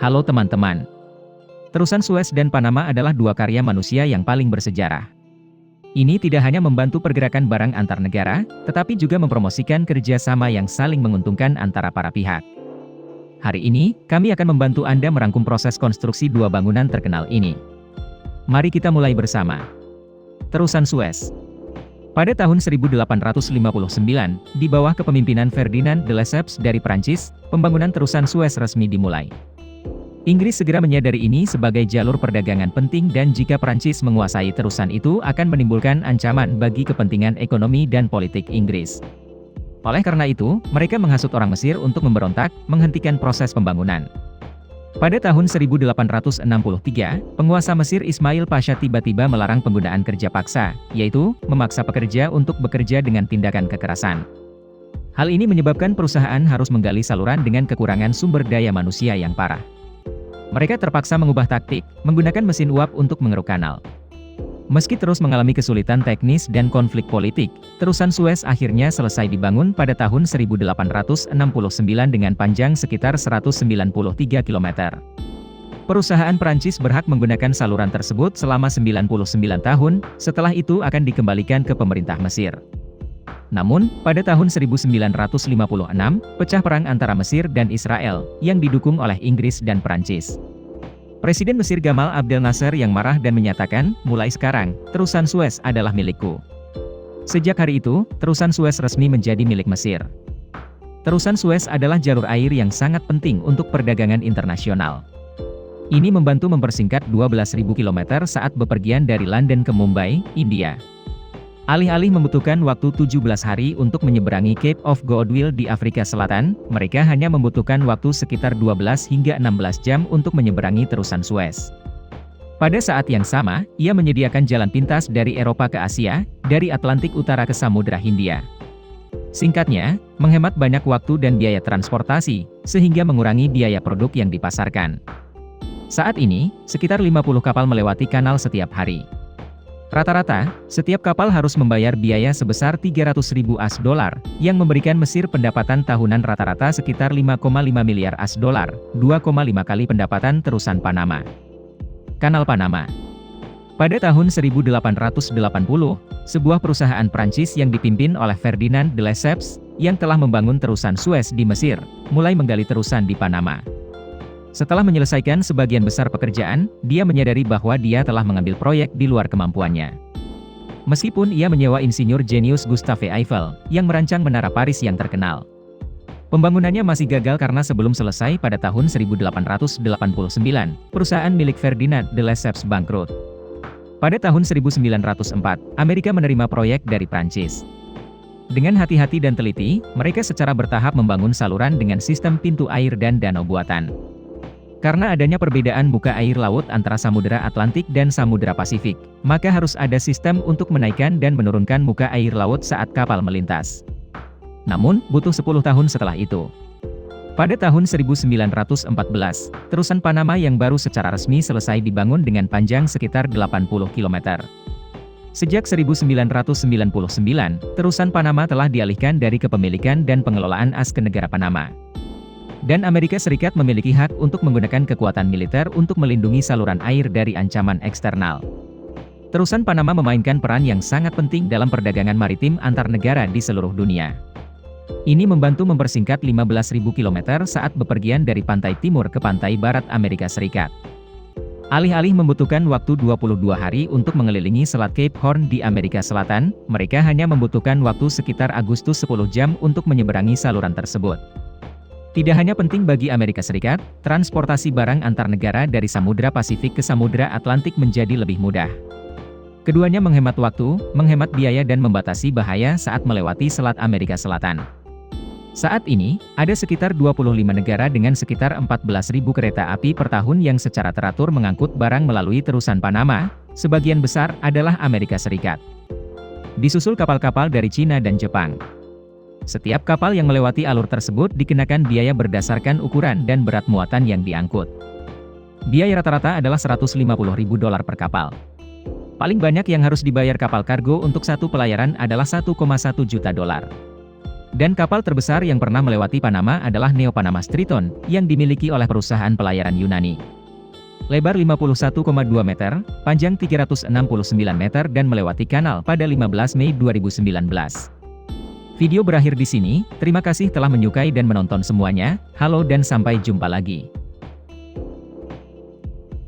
Halo teman-teman. Terusan Suez dan Panama adalah dua karya manusia yang paling bersejarah. Ini tidak hanya membantu pergerakan barang antar negara, tetapi juga mempromosikan kerjasama yang saling menguntungkan antara para pihak. Hari ini, kami akan membantu Anda merangkum proses konstruksi dua bangunan terkenal ini. Mari kita mulai bersama. Terusan Suez. Pada tahun 1859, di bawah kepemimpinan Ferdinand de Lesseps dari Prancis, pembangunan terusan Suez resmi dimulai. Inggris segera menyadari ini sebagai jalur perdagangan penting dan jika Prancis menguasai terusan itu akan menimbulkan ancaman bagi kepentingan ekonomi dan politik Inggris. Oleh karena itu, mereka menghasut orang Mesir untuk memberontak, menghentikan proses pembangunan. Pada tahun 1863, penguasa Mesir Ismail Pasha tiba-tiba melarang penggunaan kerja paksa, yaitu, memaksa pekerja untuk bekerja dengan tindakan kekerasan. Hal ini menyebabkan perusahaan harus menggali saluran dengan kekurangan sumber daya manusia yang parah. Mereka terpaksa mengubah taktik, menggunakan mesin uap untuk mengeruk kanal. Meski terus mengalami kesulitan teknis dan konflik politik, terusan Suez akhirnya selesai dibangun pada tahun 1869 dengan panjang sekitar 193 km. Perusahaan Prancis berhak menggunakan saluran tersebut selama 99 tahun, setelah itu akan dikembalikan ke pemerintah Mesir. Namun, pada tahun 1956, pecah perang antara Mesir dan Israel, yang didukung oleh Inggris dan Prancis. Presiden Mesir Gamal Abdel Nasser yang marah dan menyatakan, mulai sekarang, terusan Suez adalah milikku. Sejak hari itu, terusan Suez resmi menjadi milik Mesir. Terusan Suez adalah jalur air yang sangat penting untuk perdagangan internasional. Ini membantu mempersingkat 12.000 km saat bepergian dari London ke Mumbai, India. Alih-alih membutuhkan waktu 17 hari untuk menyeberangi Cape of Good Will di Afrika Selatan, mereka hanya membutuhkan waktu sekitar 12 hingga 16 jam untuk menyeberangi terusan Suez. Pada saat yang sama, ia menyediakan jalan pintas dari Eropa ke Asia, dari Atlantik Utara ke Samudra Hindia. Singkatnya, menghemat banyak waktu dan biaya transportasi, sehingga mengurangi biaya produk yang dipasarkan. Saat ini, sekitar 50 kapal melewati kanal setiap hari. Rata-rata, setiap kapal harus membayar biaya sebesar 300.000 AS$, yang memberikan Mesir pendapatan tahunan rata-rata sekitar 5,5 miliar AS$, 2,5 kali pendapatan terusan Panama. Kanal Panama. Pada tahun 1880, sebuah perusahaan Prancis yang dipimpin oleh Ferdinand de Lesseps, yang telah membangun terusan Suez di Mesir, mulai menggali terusan di Panama. Setelah menyelesaikan sebagian besar pekerjaan, dia menyadari bahwa dia telah mengambil proyek di luar kemampuannya. Meskipun ia menyewa insinyur jenius Gustave Eiffel, yang merancang menara Paris yang terkenal. Pembangunannya masih gagal karena sebelum selesai pada tahun 1889, perusahaan milik Ferdinand de Lesseps bangkrut. Pada tahun 1904, Amerika menerima proyek dari Prancis. Dengan hati-hati dan teliti, mereka secara bertahap membangun saluran dengan sistem pintu air dan danau buatan. Karena adanya perbedaan muka air laut antara Samudra Atlantik dan Samudra Pasifik, maka harus ada sistem untuk menaikkan dan menurunkan muka air laut saat kapal melintas. Namun, butuh 10 tahun setelah itu. Pada tahun 1914, terusan Panama yang baru secara resmi selesai dibangun dengan panjang sekitar 80 km. Sejak 1999, terusan Panama telah dialihkan dari kepemilikan dan pengelolaan AS ke negara Panama. Dan Amerika Serikat memiliki hak untuk menggunakan kekuatan militer untuk melindungi saluran air dari ancaman eksternal. Terusan Panama memainkan peran yang sangat penting dalam perdagangan maritim antar negara di seluruh dunia. Ini membantu mempersingkat 15.000 km saat bepergian dari pantai timur ke pantai barat Amerika Serikat. Alih-alih membutuhkan waktu 22 hari untuk mengelilingi Selat Cape Horn di Amerika Selatan, mereka hanya membutuhkan waktu sekitar Agustus 10 jam untuk menyeberangi saluran tersebut. Tidak hanya penting bagi Amerika Serikat, transportasi barang antar negara dari Samudra Pasifik ke Samudra Atlantik menjadi lebih mudah. Keduanya menghemat waktu, menghemat biaya dan membatasi bahaya saat melewati Selat Amerika Selatan. Saat ini, ada sekitar 25 negara dengan sekitar 14.000 kereta api per tahun yang secara teratur mengangkut barang melalui terusan Panama, sebagian besar adalah Amerika Serikat. Disusul kapal-kapal dari Cina dan Jepang. Setiap kapal yang melewati alur tersebut dikenakan biaya berdasarkan ukuran dan berat muatan yang diangkut. Biaya rata-rata adalah $150.000 per kapal. Paling banyak yang harus dibayar kapal kargo untuk satu pelayaran adalah $1,1 juta. Dan kapal terbesar yang pernah melewati Panama adalah Neo Panama's Triton, yang dimiliki oleh perusahaan pelayaran Yunani. Lebar 51,2 meter, panjang 369 meter dan melewati kanal pada 15 Mei 2019. Video berakhir di sini, terima kasih telah menyukai dan menonton semuanya, halo dan sampai jumpa lagi.